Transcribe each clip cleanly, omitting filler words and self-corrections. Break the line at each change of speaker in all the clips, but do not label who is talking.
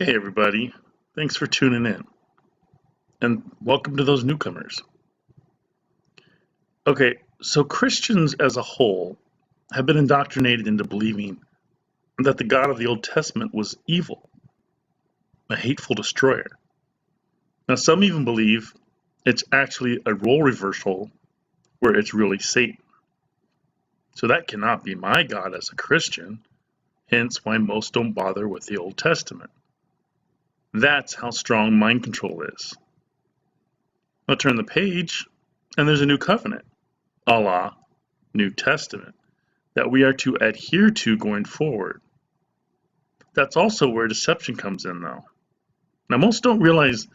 Hey everybody, thanks for tuning in, and welcome to those newcomers. Okay, so Christians as a whole have been indoctrinated into believing that the God of the Old Testament was evil, a hateful destroyer. Now some even believe it's actually a role reversal where it's really Satan. So that cannot be my God as a Christian, hence why most don't bother with the Old Testament. That's how strong mind control is. I'll turn the page, and there's a new covenant. Allah, New Testament, that we are to adhere to going forward. That's also where deception comes in, though. Now, most don't realize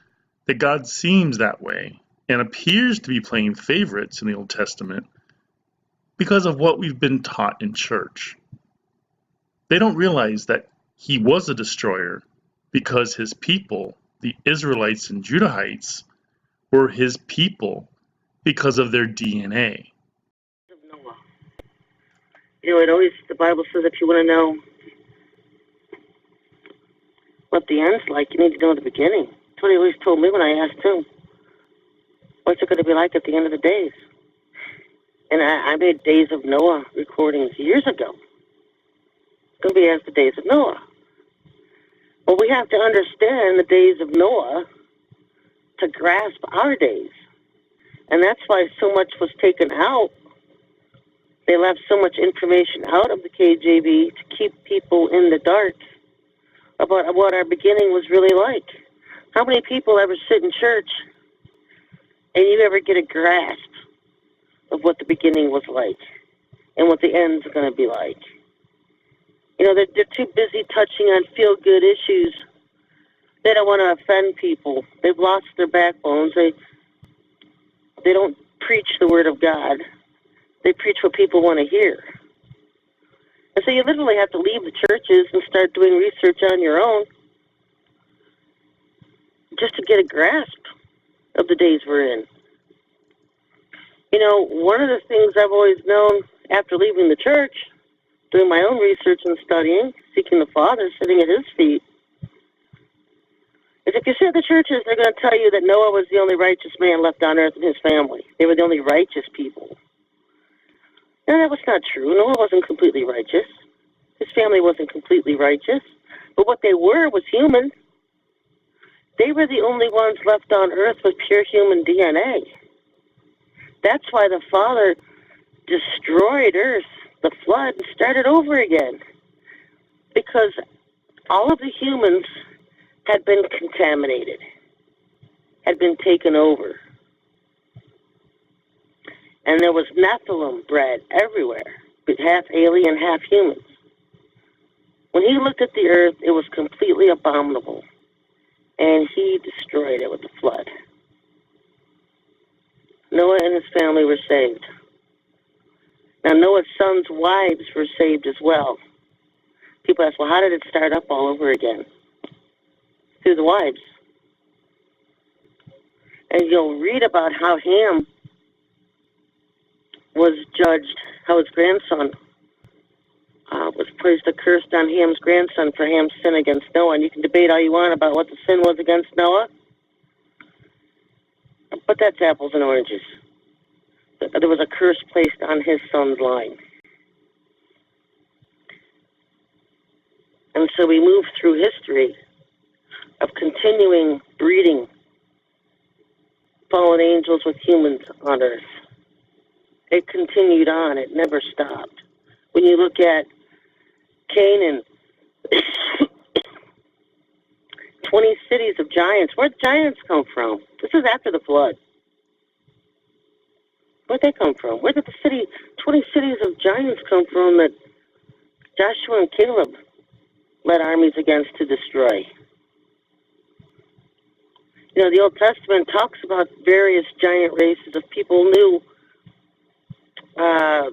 that God seems that way and appears to be playing favorites in the Old Testament because of what we've been taught in church. They don't realize that he was a destroyer because his people, the Israelites and Judahites, were his people because of their DNA.
Noah. The Bible says if you want to know what the end's like, you need to know the beginning. That's what he always told me when I asked him, what's it going to be like at the end of the days? And I made Days of Noah recordings years ago. It's going to be as the Days of Noah. But we have to understand the days of Noah to grasp our days. And that's why so much was taken out. They left so much information out of the KJV to keep people in the dark about what our beginning was really like. How many people ever sit in church and you ever get a grasp of what the beginning was like and what the end's going to be like? They're too busy touching on feel-good issues. They don't want to offend people. They've lost their backbones. They don't preach the Word of God. They preach what people want to hear. And so you literally have to leave the churches and start doing research on your own just to get a grasp of the days we're in. One of the things I've always known after leaving the church, doing my own research and studying, seeking the Father, sitting at his feet, is if you sit at the churches, they're going to tell you that Noah was the only righteous man left on earth in his family. They were the only righteous people. No, that was not true. Noah wasn't completely righteous. His family wasn't completely righteous. But what they were was human. They were the only ones left on earth with pure human DNA. That's why the Father destroyed earth, the flood, and started over again. Because all of the humans had been contaminated, had been taken over. And there was Nephilim bred everywhere, half alien, half humans. When he looked at the earth, it was completely abominable, and he destroyed it with the flood. Noah and his family were saved. Now, Noah's sons' wives were saved as well. People ask, well, how did it start up all over again? Through the wives. And you'll read about how Ham was judged, how his grandson was placed a curse on Ham's grandson for Ham's sin against Noah. And you can debate all you want about what the sin was against Noah, but that's apples and oranges. There was a curse placed on his son's line. And so we move through history of continuing breeding fallen angels with humans on earth. It continued on. It never stopped. When you look at Canaan, 20 cities of giants. Where'd giants come from? This is after the flood. Where'd they come from? Where did 20 cities of giants come from that Joshua and Caleb led armies against to destroy? The Old Testament talks about various giant races of people knew how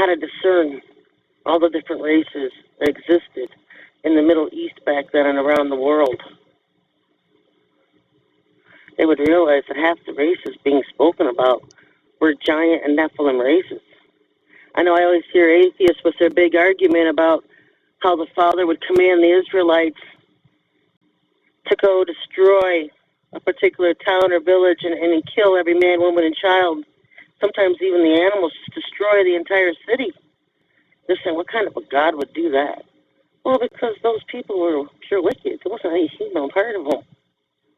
to discern all the different races that existed in the Middle East back then and around the world. They would realize that half the races being spoken about were giant and Nephilim races. I know I always hear atheists with their big argument about how the Father would command the Israelites to go destroy a particular town or village and kill every man, woman, and child. Sometimes even the animals, just destroy the entire city. They're saying, what kind of a God would do that? Well, because those people were pure wicked. There wasn't any human part of them.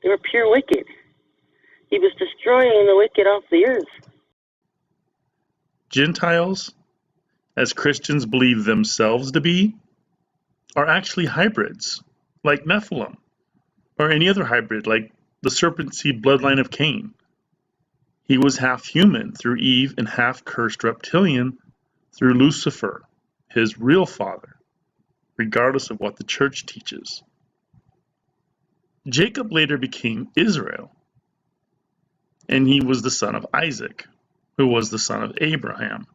They were pure wicked. He was destroying the wicked off the earth.
Gentiles, as Christians believe themselves to be, are actually hybrids, like Nephilim, or any other hybrid, like the serpent seed bloodline of Cain. He was half human through Eve and half cursed reptilian through Lucifer, his real father, regardless of what the church teaches. Jacob later became Israel, and he was the son of Isaac, who was the son of Abraham,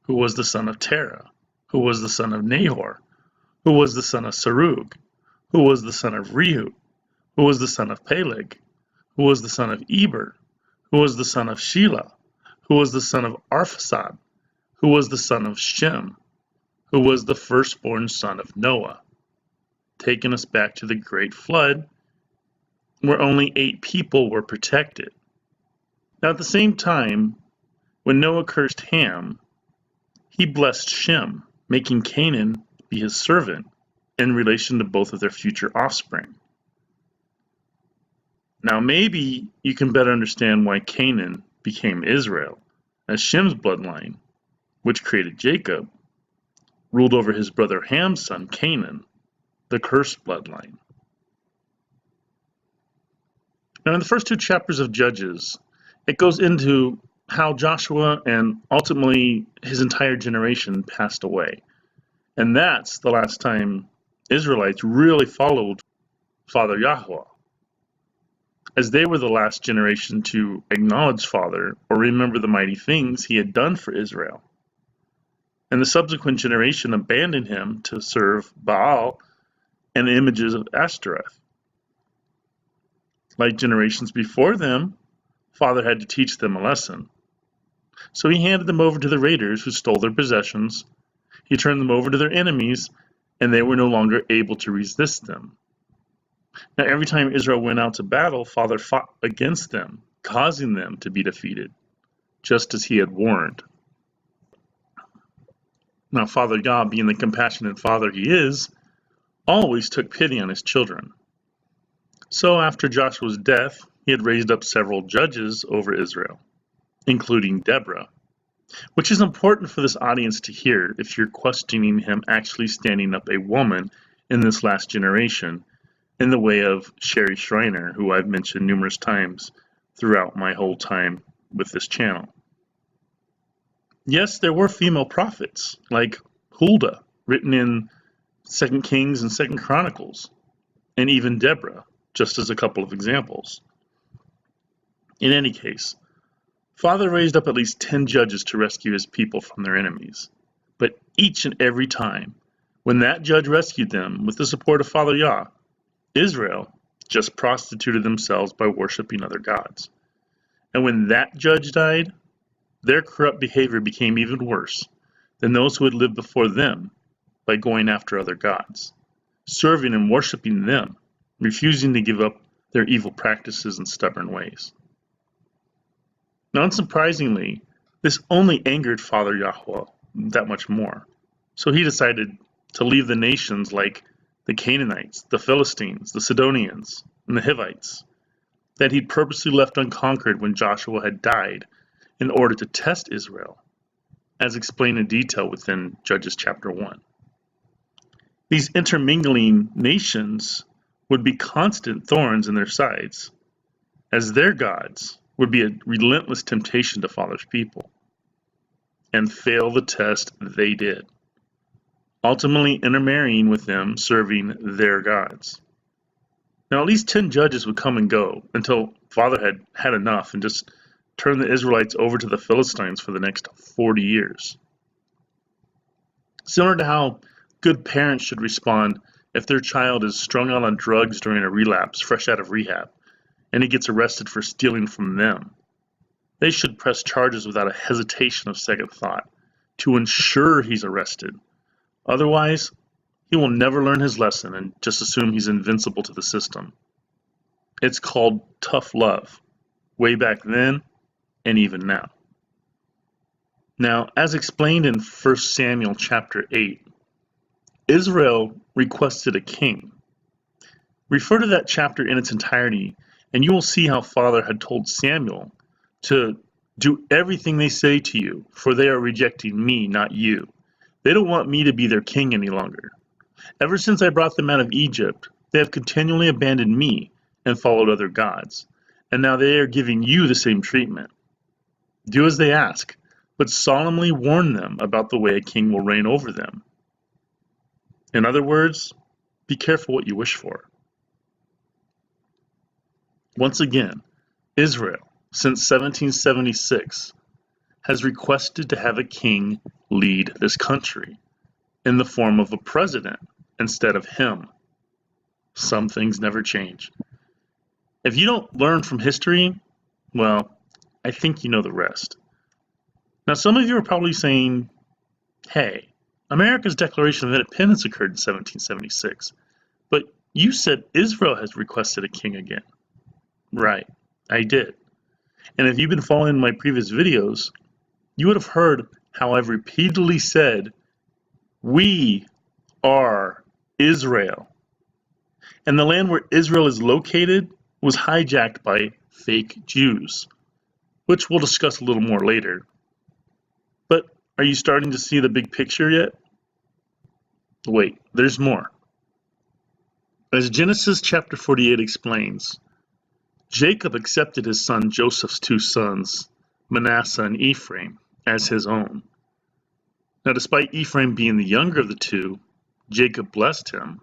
who was the son of Terah, who was the son of Nahor, who was the son of Serug, who was the son of Rehu, who was the son of Peleg, who was the son of Eber, who was the son of Shelah, who was the son of Arphaxad, who was the son of Shem, who was the firstborn son of Noah, taking us back to the great flood, where only 8 people were protected. Now at the same time, when Noah cursed Ham, he blessed Shem, making Canaan be his servant in relation to both of their future offspring. Now maybe you can better understand why Canaan became Israel, as Shem's bloodline, which created Jacob, ruled over his brother Ham's son Canaan, the cursed bloodline. Now in the first 2 chapters of Judges, it goes into how Joshua and ultimately his entire generation passed away. And that's the last time Israelites really followed Father Yahweh, as they were the last generation to acknowledge Father or remember the mighty things he had done for Israel. And the subsequent generation abandoned him to serve Baal and the images of Ashtoreth. Like generations before them, Father had to teach them a lesson. So he handed them over to the raiders who stole their possessions. He turned them over to their enemies, and they were no longer able to resist them. Now, every time Israel went out to battle, Father fought against them, causing them to be defeated, just as he had warned. Now, Father Yah, being the compassionate Father he is, always took pity on his children. So after Joshua's death, he had raised up several judges over Israel, including Deborah, which is important for this audience to hear if you're questioning him actually standing up a woman in this last generation, in the way of Sherry Shriner, who I've mentioned numerous times throughout my whole time with this channel. Yes, there were female prophets, like Huldah, written in 2 Kings and 2 Chronicles, and even Deborah, just as a couple of examples. In any case, Father raised up at least 10 judges to rescue his people from their enemies. But each and every time, when that judge rescued them with the support of Father Yah, Israel just prostituted themselves by worshiping other gods. And when that judge died, their corrupt behavior became even worse than those who had lived before them by going after other gods, serving and worshiping them, refusing to give up their evil practices and stubborn ways. Now, unsurprisingly, this only angered Father Yahweh that much more. So he decided to leave the nations like the Canaanites, the Philistines, the Sidonians, and the Hivites, that he'd purposely left unconquered when Joshua had died, in order to test Israel, as explained in detail within Judges chapter 1. These intermingling nations would be constant thorns in their sides, as their gods would be a relentless temptation to Father's people, and fail the test they did, ultimately intermarrying with them, serving their gods. Now at least 10 judges would come and go until Father had had enough and just turned the Israelites over to the Philistines for the next 40 years. Similar to how good parents should respond if their child is strung out on drugs during a relapse fresh out of rehab, and he gets arrested for stealing from them. They should press charges without a hesitation of second thought to ensure he's arrested. Otherwise, he will never learn his lesson and just assume he's invincible to the system. It's called tough love, way back then and even now. Now, as explained in 1 Samuel chapter 8, Israel requested a king. Refer to that chapter in its entirety, and you will see how Father had told Samuel to do everything they say to you, for they are rejecting me, not you. They don't want me to be their king any longer. Ever since I brought them out of Egypt, they have continually abandoned me and followed other gods, and now they are giving you the same treatment. Do as they ask, but solemnly warn them about the way a king will reign over them. In other words, be careful what you wish for. Once again, Israel, since 1776, has requested to have a king lead this country in the form of a president instead of him. Some things never change. If you don't learn from history, well, I think you know the rest. Now, some of you are probably saying, hey, America's Declaration of Independence occurred in 1776, but you said Israel has requested a king again. Right, I did. And if you've been following my previous videos, you would have heard how I've repeatedly said, we are Israel. And the land where Israel is located was hijacked by fake Jews, which we'll discuss a little more later. But are you starting to see the big picture yet? Wait, there's more. As Genesis chapter 48 explains, Jacob accepted his son Joseph's two sons, Manasseh and Ephraim, as his own. Now, despite Ephraim being the younger of the two, Jacob blessed him,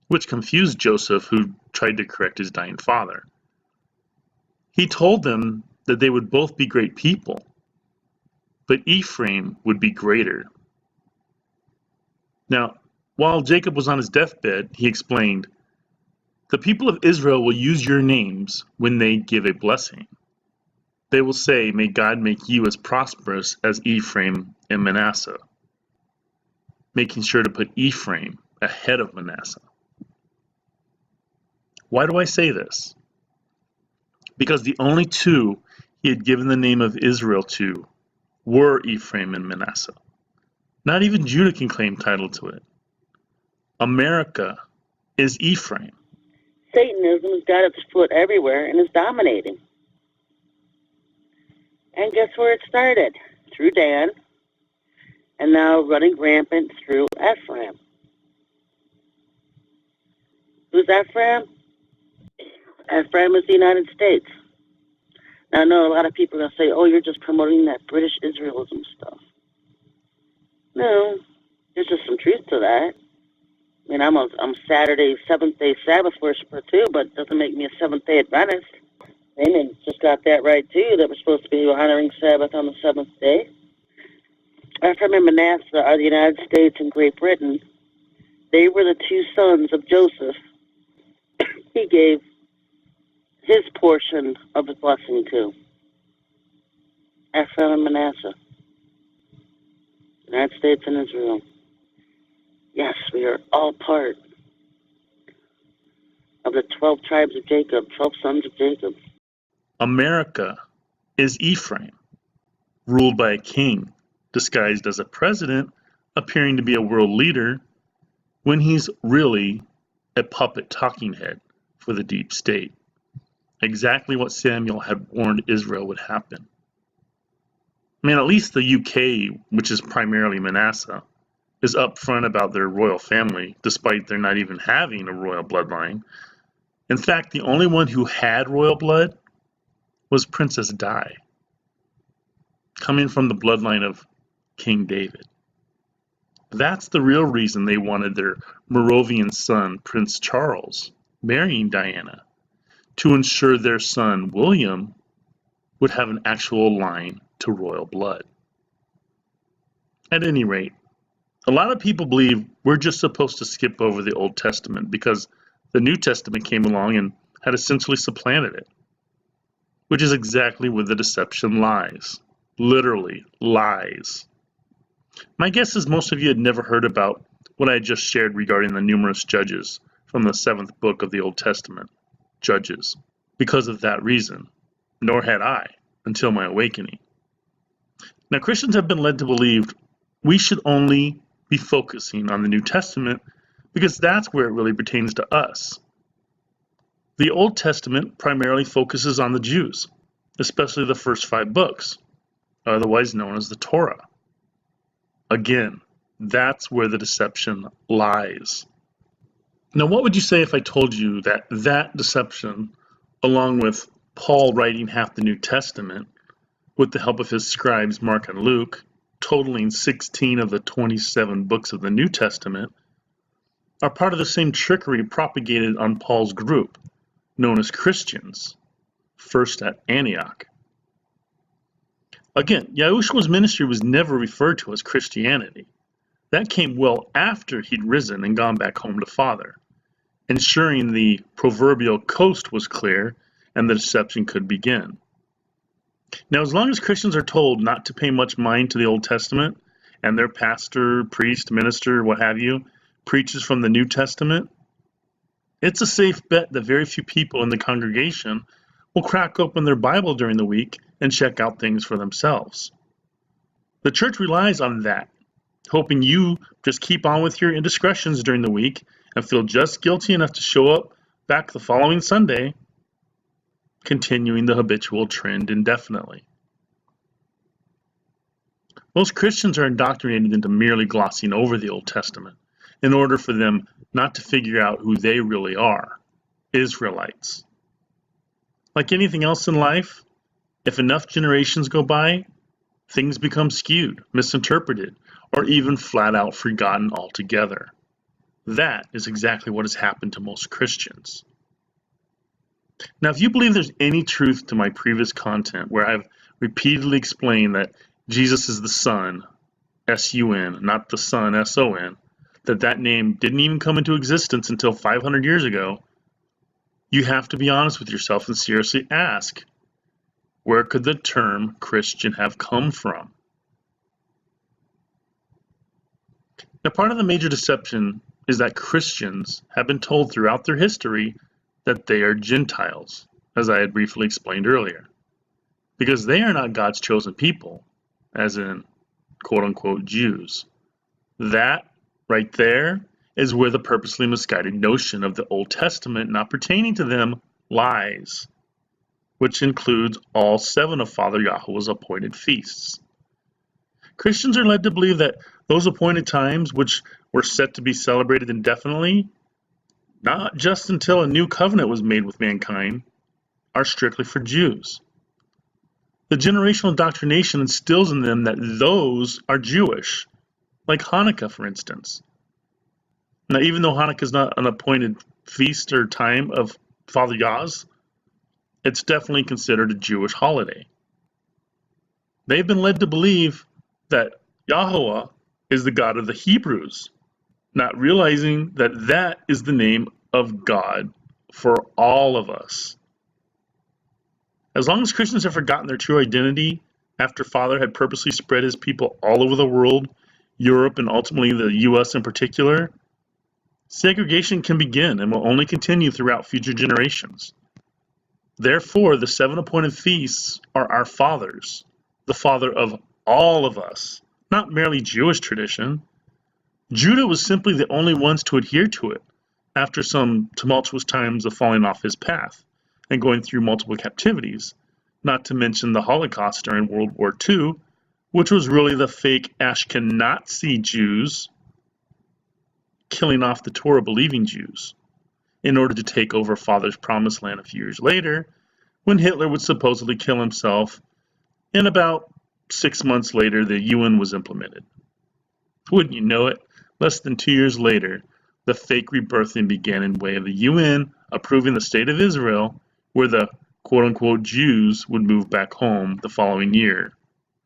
which confused Joseph, who tried to correct his dying father. He told them that they would both be great people, but Ephraim would be greater. Now, while Jacob was on his deathbed, he explained, the people of Israel will use your names when they give a blessing. They will say, may God make you as prosperous as Ephraim and Manasseh, making sure to put Ephraim ahead of Manasseh. Why do I say this? Because the only two he had given the name of Israel to were Ephraim and Manasseh. Not even Judah can claim title to it. America is Ephraim.
Satanism has got its foot everywhere and is dominating. And guess where it started? Through Dan, and now running rampant through Ephraim. Who's Ephraim? Ephraim is the United States. Now, I know a lot of people are going to say, oh, you're just promoting that British Israelism stuff. No, there's just some truth to that. I mean, I'm Saturday, Seventh-day Sabbath worshiper too, but it doesn't make me a Seventh-day Adventist. Amen. Just got that right too, that we're supposed to be honoring Sabbath on the seventh day. Ephraim and Manasseh are the United States and Great Britain. They were the two sons of Joseph. He gave his portion of his blessing to Ephraim and Manasseh, United States and Israel. Yes, we are all part of the 12 tribes of Jacob, 12 sons of Jacob.
America is Ephraim, ruled by a king, disguised as a president, appearing to be a world leader, when he's really a puppet talking head for the deep state. Exactly what Samuel had warned Israel would happen. I mean, at least the UK, which is primarily Manasseh, is upfront about their royal family, despite their not even having a royal bloodline. In fact, the only one who had royal blood was Princess Di, coming from the bloodline of King David. That's the real reason they wanted their Moravian son, Prince Charles, marrying Diana, to ensure their son, William, would have an actual line to royal blood. At any rate, a lot of people believe we're just supposed to skip over the Old Testament because the New Testament came along and had essentially supplanted it, which is exactly where the deception lies. Literally lies. My guess is most of you had never heard about what I had just shared regarding the numerous judges from the 7th book of the Old Testament, Judges, because of that reason, nor had I until my awakening. Now, Christians have been led to believe we should only be focusing on the New Testament because that's where it really pertains to us. The Old Testament primarily focuses on the Jews, especially the first 5 books, otherwise known as the Torah. Again, that's where the deception lies. Now, what would you say if I told you that that deception, along with Paul writing half the New Testament, with the help of his scribes Mark and Luke, totaling 16 of the 27 books of the New Testament, are part of the same trickery propagated on Paul's group, known as Christians, first at Antioch? Again, Yahushua's ministry was never referred to as Christianity. That came well after he'd risen and gone back home to Father, ensuring the proverbial coast was clear and the deception could begin. Now, as long as Christians are told not to pay much mind to the Old Testament, and their pastor, priest, minister, what have you, preaches from the New Testament, it's a safe bet that very few people in the congregation will crack open their Bible during the week and check out things for themselves. The church relies on that, hoping you just keep on with your indiscretions during the week and feel just guilty enough to show up back the following Sunday, continuing the habitual trend indefinitely. Most Christians are indoctrinated into merely glossing over the Old Testament in order for them not to figure out who they really are, Israelites. Like anything else in life, if enough generations go by, things become skewed, misinterpreted, or even flat out forgotten altogether. That is exactly what has happened to most Christians. Now, if you believe there's any truth to my previous content where I've repeatedly explained that Jesus is the Son, S-U-N, not the Son, S-O-N, that name didn't even come into existence until 500 years ago, you have to be honest with yourself and seriously ask, where could the term Christian have come from? Now, part of the major deception is that Christians have been told throughout their history that they are Gentiles, as I had briefly explained earlier, because they are not God's chosen people, as in quote-unquote Jews. That right there is where the purposely misguided notion of the Old Testament not pertaining to them lies, which includes all 7 of Father Yahweh's appointed feasts. Christians are led to believe that those appointed times, which were set to be celebrated indefinitely, not just until a new covenant was made with mankind, are strictly for Jews. The generational indoctrination instills in them that those are Jewish, like Hanukkah, for instance. Now, even though Hanukkah is not an appointed feast or time of Father Yah's, it's definitely considered a Jewish holiday. They've been led to believe that Yahweh is the God of the Hebrews, not realizing that that is the name of God for all of us. As long as Christians have forgotten their true identity after Father had purposely spread his people all over the world, Europe and ultimately the U.S. in particular, segregation can begin and will only continue throughout future generations. Therefore, the 7 appointed feasts are our fathers, the father of all of us, not merely Jewish tradition. Judah was simply the only ones to adhere to it after some tumultuous times of falling off his path and going through multiple captivities, not to mention the Holocaust during World War II, which was really the fake Ashkenazi Jews killing off the Torah-believing Jews in order to take over Father's promised land a few years later, when Hitler would supposedly kill himself, and about 6 months later the UN was implemented. Wouldn't you know it, less than 2 years later, the fake rebirthing began in way of the UN approving the state of Israel, where the quote-unquote Jews would move back home the following year,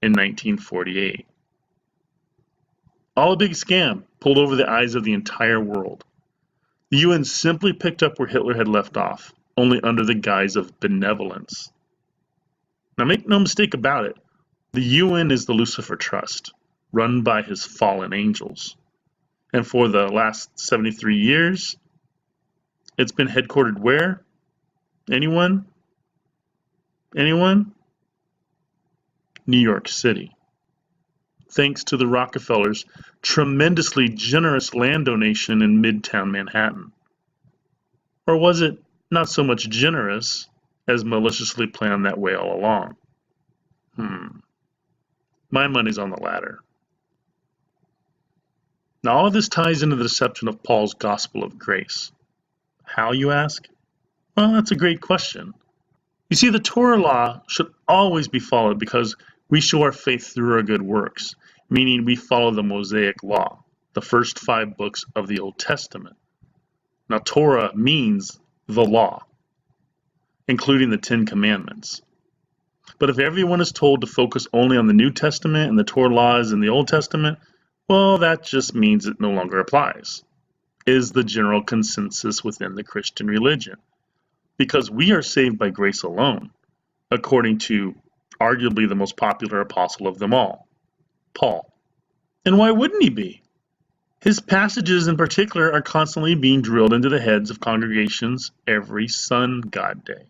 in 1948. All a big scam, pulled over the eyes of the entire world. The UN simply picked up where Hitler had left off, only under the guise of benevolence. Now make no mistake about it, the UN is the Lucifer Trust, run by his fallen angels. And for the last 73 years, it's been headquartered where? Anyone? Anyone? New York City. Thanks to the Rockefellers' tremendously generous land donation in Midtown Manhattan. Or was it not so much generous as maliciously planned that way all along? My money's on the latter. Now all of this ties into the deception of Paul's gospel of grace. How, you ask? Well, that's a great question. You see, the Torah law should always be followed because we show our faith through our good works, meaning we follow the Mosaic law, the first 5 books of the Old Testament. Now, Torah means the law, including the 10 Commandments. But if everyone is told to focus only on the New Testament and the Torah laws in the Old Testament, well, that just means it no longer applies, is the general consensus within the Christian religion. Because we are saved by grace alone, according to arguably the most popular apostle of them all, Paul. And why wouldn't he be? His passages in particular are constantly being drilled into the heads of congregations every sun god day.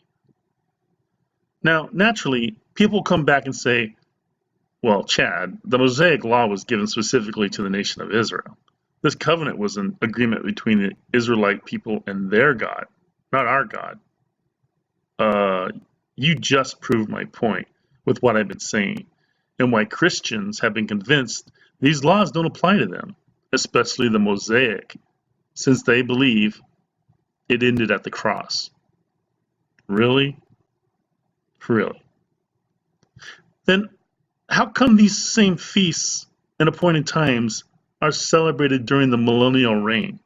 Now, naturally, people come back and say, well, Chad, the Mosaic law was given specifically to the nation of Israel. This covenant was an agreement between the Israelite people and their God, not our God. You just proved my point with what I've been saying, and why Christians have been convinced these laws don't apply to them, especially the Mosaic, since they believe it ended at the cross. Really? Really? Then how come these same feasts and appointed times are celebrated during the Millennial Reign?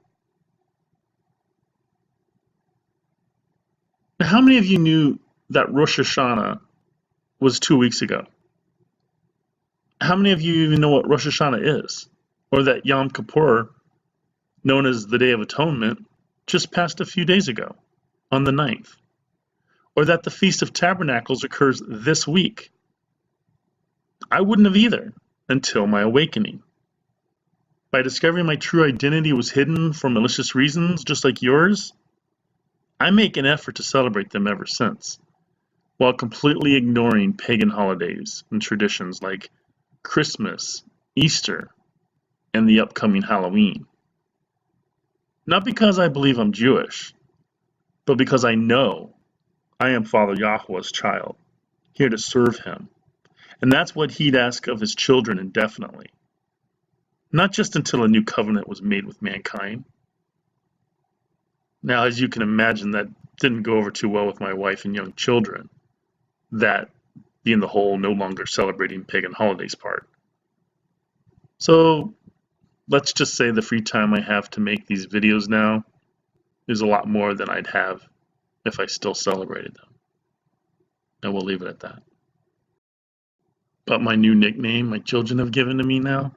Now, how many of you knew that Rosh Hashanah was 2 weeks ago? How many of you even know what Rosh Hashanah is? Or that Yom Kippur, known as the Day of Atonement, just passed a few days ago, on the 9th? Or that the Feast of Tabernacles occurs this week? I wouldn't have either, until my awakening. By discovering my true identity was hidden for malicious reasons, just like yours, I make an effort to celebrate them ever since, while completely ignoring pagan holidays and traditions like Christmas, Easter, and the upcoming Halloween. Not because I believe I'm Jewish, but because I know I am Father Yahweh's child, here to serve him. And that's what he'd ask of his children indefinitely. Not just until a new covenant was made with mankind. Now, as you can imagine, that didn't go over too well with my wife and young children. That being the whole no longer celebrating pagan holidays part. So let's just say the free time I have to make these videos now is a lot more than I'd have if I still celebrated them. And we'll leave it at that. But my new nickname my children have given to me now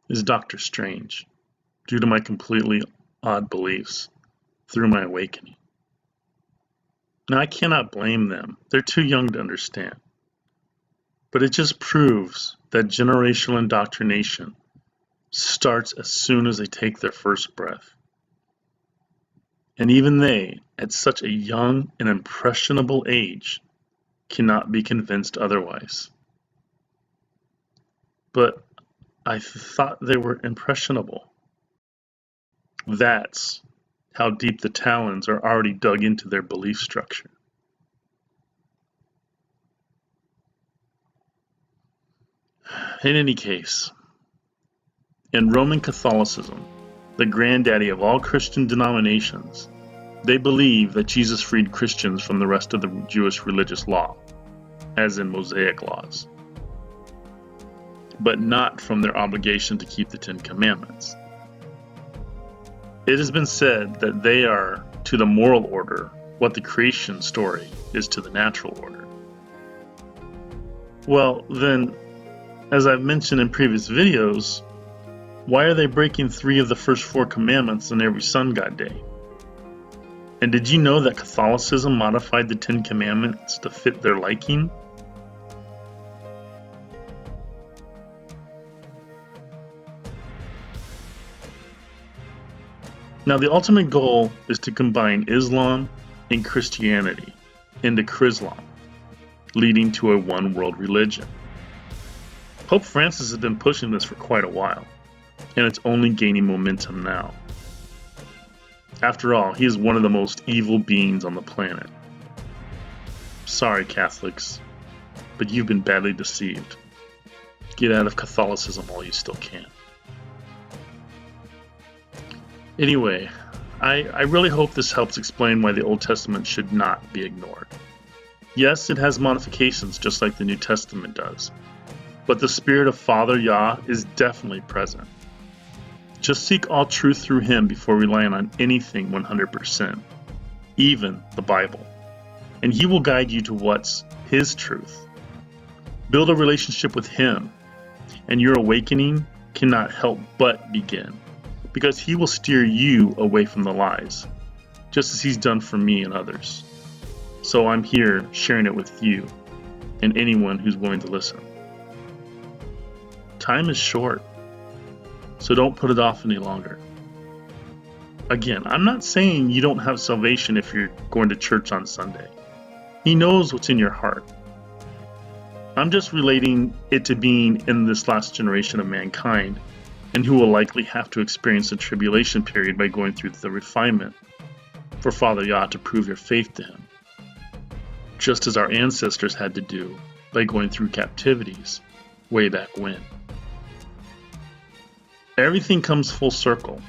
is Dr. Strange, due to my completely odd beliefs through my awakening. Now, I cannot blame them. They're too young to understand. But it just proves that generational indoctrination starts as soon as they take their first breath. And even they, at such a young and impressionable age, cannot be convinced otherwise. But I thought they were impressionable. That's how deep the talons are already dug into their belief structure. In any case, in Roman Catholicism, the granddaddy of all Christian denominations, they believe that Jesus freed Christians from the rest of the Jewish religious law, as in Mosaic laws, but not from their obligation to keep the 10 Commandments. It has been said that they are to the moral order what the creation story is to the natural order. Well, then, as I've mentioned in previous videos, why are they breaking 3 of the first 4 commandments on every sun god day? And did you know that Catholicism modified the 10 Commandments to fit their liking? Now, the ultimate goal is to combine Islam and Christianity into Chrislam, leading to a one-world religion. Pope Francis has been pushing this for quite a while, and it's only gaining momentum now. After all, he is one of the most evil beings on the planet. Sorry, Catholics, but you've been badly deceived. Get out of Catholicism while you still can. Anyway, I really hope this helps explain why the Old Testament should not be ignored. Yes, it has modifications just like the New Testament does, but the Spirit of Father Yah is definitely present. Just seek all truth through Him before relying on anything 100%, even the Bible, and He will guide you to what's His truth. Build a relationship with Him, and your awakening cannot help but begin, because He will steer you away from the lies, just as He's done for me and others. So I'm here sharing it with you and anyone who's willing to listen. Time is short, so don't put it off any longer. Again, I'm not saying you don't have salvation if you're going to church on Sunday. He knows what's in your heart. I'm just relating it to being in this last generation of mankind, and who will likely have to experience the tribulation period by going through the refinement for Father Yah to prove your faith to Him, just as our ancestors had to do by going through captivities way back when. Everything comes full circle,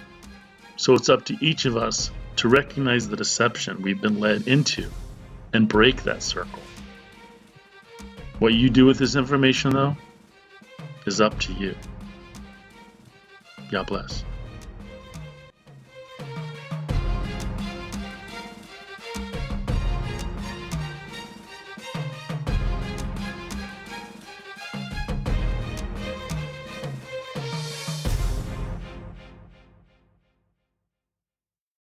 so it's up to each of us to recognize the deception we've been led into and break that circle. What you do with this information, though, is up to you. God bless.